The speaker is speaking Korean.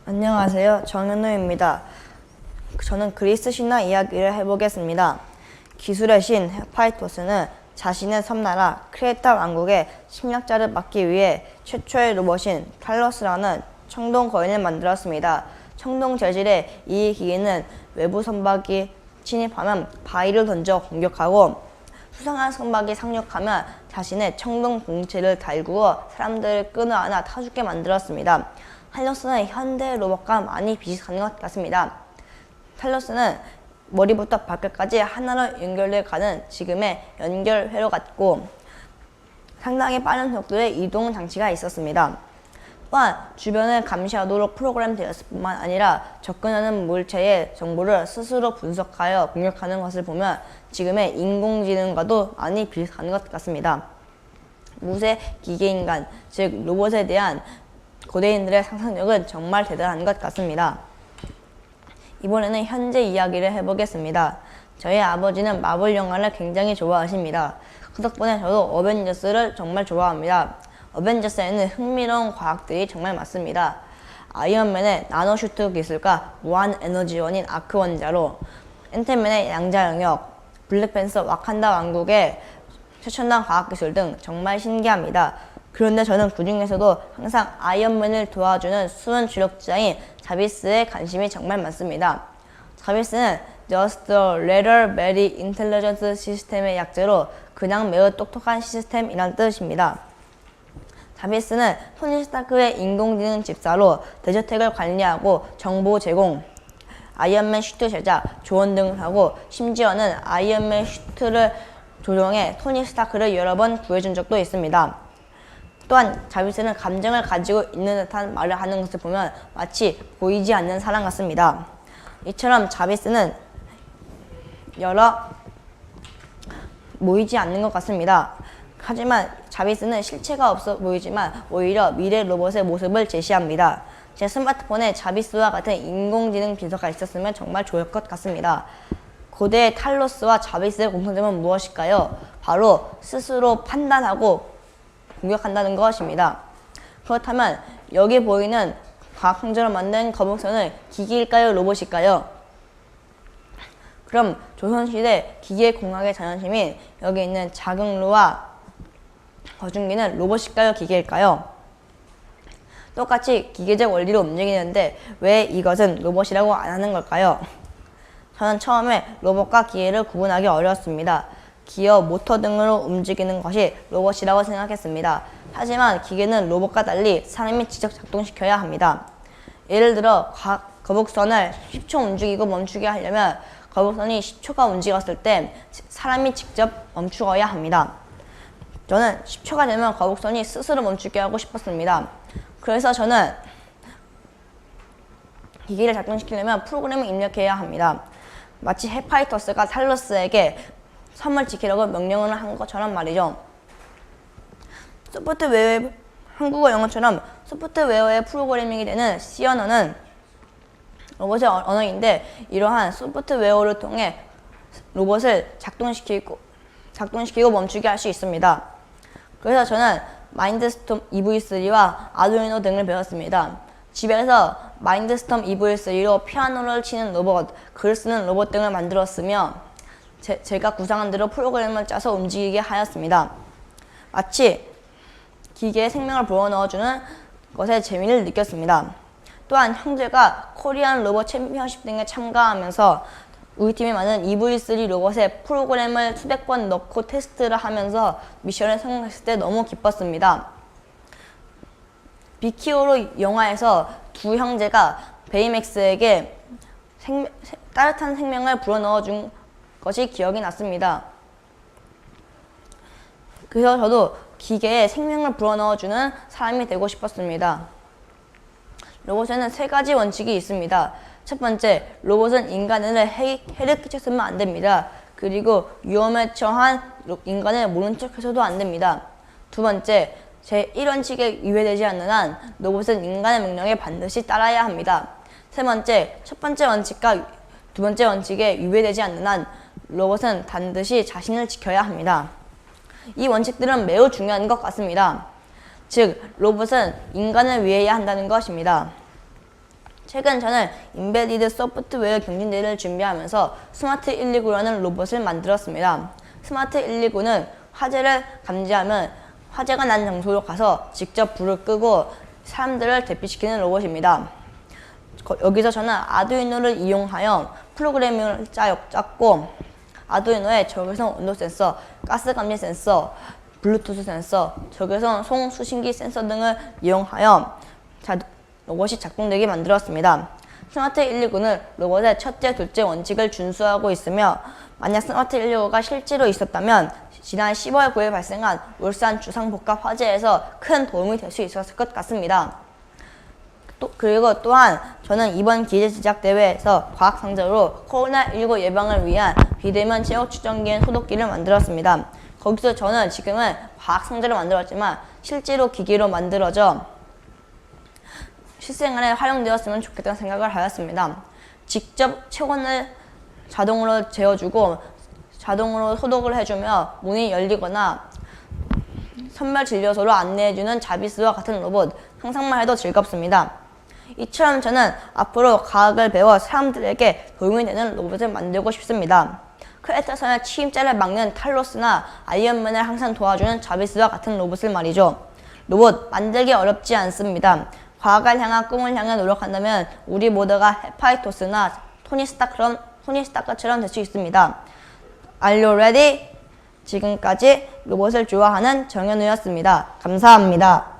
안녕하세요. 정현우입니다. 저는 그리스 신화 이야기를 해보겠습니다. 기술의 신 헤파이토스는 자신의 섬나라 크레타 왕국의 침략자를 막기 위해 최초의 로봇인 탈러스라는 청동 거인을 만들었습니다. 청동 재질의 이 기계는 외부 선박이 침입하면 바위를 던져 공격하고 수상한 선박이 상륙하면 자신의 청동 봉체를 달구어 사람들을 끌어안아 타죽게 만들었습니다. 탈러스는 현대 로봇과 많이 비슷한 것 같습니다. 탈러스는 머리부터 발끝까지 하나로 연결돼 가는 지금의 연결회로 같고 상당히 빠른 속도의 이동 장치가 있었습니다. 또한 주변을 감시하도록 프로그램되었을 뿐만 아니라 접근하는 물체의 정보를 스스로 분석하여 공격하는 것을 보면 지금의 인공지능과도 많이 비슷한 것 같습니다. 무쇠 기계인간, 즉 로봇에 대한 고대인들의 상상력은 정말 대단한 것 같습니다. 이번에는 현재 이야기를 해보겠습니다. 저희 아버지는 마블 영화를 굉장히 좋아하십니다. 그 덕분에 저도 어벤져스를 정말 좋아합니다. 어벤져스에는 흥미로운 과학들이 정말 많습니다. 아이언맨의 나노슈트 기술과 무한 에너지원인 아크 원자로, 앤트맨의 양자 영역, 블랙팬서 와칸다 왕국의 최첨단 과학기술 등 정말 신기합니다. 그런데 저는 그 중에서도 항상 아이언맨을 도와주는 수은 주력자인 자비스에 관심이 정말 많습니다. 자비스는 Just a Little Very Intelligent System의 약자로 그냥 매우 똑똑한 시스템이란 뜻입니다. 자비스는 토니 스타크의 인공지능 집사로 대저택을 관리하고 정보 제공, 아이언맨 슈트 제작, 조언 등을 하고 심지어는 아이언맨 슈트를 조종해 토니 스타크를 여러 번 구해준 적도 있습니다. 또한 자비스는 감정을 가지고 있는 듯한 말을 하는 것을 보면 마치 보이지 않는 사람 같습니다. 이처럼 자비스는 보이지 않는 것 같습니다. 하지만 자비스는 실체가 없어 보이지만 오히려 미래 로봇의 모습을 제시합니다. 제 스마트폰에 자비스와 같은 인공지능 비서가 있었으면 정말 좋을 것 같습니다. 고대의 탈로스와 자비스의 공통점은 무엇일까요? 바로 스스로 판단하고 공격한다는 것입니다. 그렇다면 여기 보이는 과학 형제로 만든 거북선은 기계일까요? 로봇일까요? 그럼 조선시대 기계공학의 자존심인 여기 있는 자극루와 거중기는 로봇일까요? 기계일까요? 똑같이 기계적 원리로 움직이는데 왜 이것은 로봇이라고 안 하는 걸까요? 저는 처음에 로봇과 기계를 구분하기 어려웠습니다. 기어, 모터 등으로 움직이는 것이 로봇이라고 생각했습니다. 하지만 기계는 로봇과 달리 사람이 직접 작동시켜야 합니다. 예를 들어 거북선을 10초 움직이고 멈추게 하려면 거북선이 10초가 움직였을 때 사람이 직접 멈추어야 합니다. 저는 10초가 되면 거북선이 스스로 멈추게 하고 싶었습니다. 그래서 저는 기계를 작동시키려면 프로그램을 입력해야 합니다. 마치 헤파이토스가 탈러스에게 섬을 지키라고 명령을 한 것처럼 말이죠. 소프트웨어의 한국어 영어처럼 소프트웨어의 프로그래밍이 되는 C 언어는 로봇의 언어인데 이러한 소프트웨어를 통해 로봇을 작동시키고 멈추게 할 수 있습니다. 그래서 저는 마인드스톰 EV3와 아두이노 등을 배웠습니다. 집에서 마인드스톰 EV3로 피아노를 치는 로봇, 글을 쓰는 로봇 등을 만들었으며 제가 구상한 대로 프로그램을 짜서 움직이게 하였습니다. 마치 기계에 생명을 불어넣어주는 것에 재미를 느꼈습니다. 또한 형제가 코리안 로봇 챔피언십 등에 참가하면서 우리 팀이 만든 EV3 로봇에 프로그램을 수백 번 넣고 테스트를 하면서 미션을 성공했을 때 너무 기뻤습니다. 비키오로 영화에서 두 형제가 베이맥스에게 따뜻한 생명을 불어넣어준 것이 기억이 났습니다. 그래서 저도 기계에 생명을 불어넣어주는 사람이 되고 싶었습니다. 로봇에는 세 가지 원칙이 있습니다. 첫 번째, 로봇은 인간을 해를 끼쳤으면 안 됩니다. 그리고 위험에 처한 인간을 모른 척해서도 안 됩니다. 두 번째, 제1원칙에 위배되지 않는 한 로봇은 인간의 명령에 반드시 따라야 합니다. 세 번째, 첫 번째 원칙과 두 번째 원칙에 위배되지 않는 한 로봇은 반드시 자신을 지켜야 합니다. 이 원칙들은 매우 중요한 것 같습니다. 즉 로봇은 인간을 위해야 한다는 것입니다. 최근 저는 인베디드 소프트웨어 경진대회를 준비하면서 스마트 129라는 로봇을 만들었습니다. 스마트 129는 화재를 감지하면 화재가 난 장소로 가서 직접 불을 끄고 사람들을 대피시키는 로봇입니다. 여기서 저는 아두이노를 이용하여 프로그래밍을 짰고 아두이노에 적외선 온도 센서, 가스 감지 센서, 블루투스 센서, 적외선 송 수신기 센서 등을 이용하여 로봇이 작동되게 만들었습니다. 스마트 129는 로봇의 첫째, 둘째 원칙을 준수하고 있으며 만약 스마트 129가 실제로 있었다면 지난 10월 9일 발생한 울산 주상복합 화재에서 큰 도움이 될 수 있었을 것 같습니다. 그리고 또한 저는 이번 기재 제작 대회에서 과학 상자로 코로나19 예방을 위한 비대면 체육 추정기엔 소독기를 만들었습니다. 거기서 저는 지금은 과학 상자를 만들었지만 실제로 기기로 만들어져 실생활에 활용되었으면 좋겠다는 생각을 하였습니다. 직접 체온을 자동으로 재어주고 자동으로 소독을 해주며 문이 열리거나 선별 진료소로 안내해주는 자비스와 같은 로봇, 상상만 해도 즐겁습니다. 이처럼 저는 앞으로 과학을 배워 사람들에게 도움이 되는 로봇을 만들고 싶습니다. 크레타선의 침입자를 막는 탈로스나 아이언맨을 항상 도와주는 자비스와 같은 로봇을 말이죠. 로봇 만들기 어렵지 않습니다. 과학을 향한 꿈을 향해 노력한다면 우리 모두가 헤파이토스나 토니 스타크처럼 될 수 있습니다. Are you ready? 지금까지 로봇을 좋아하는 정현우였습니다. 감사합니다.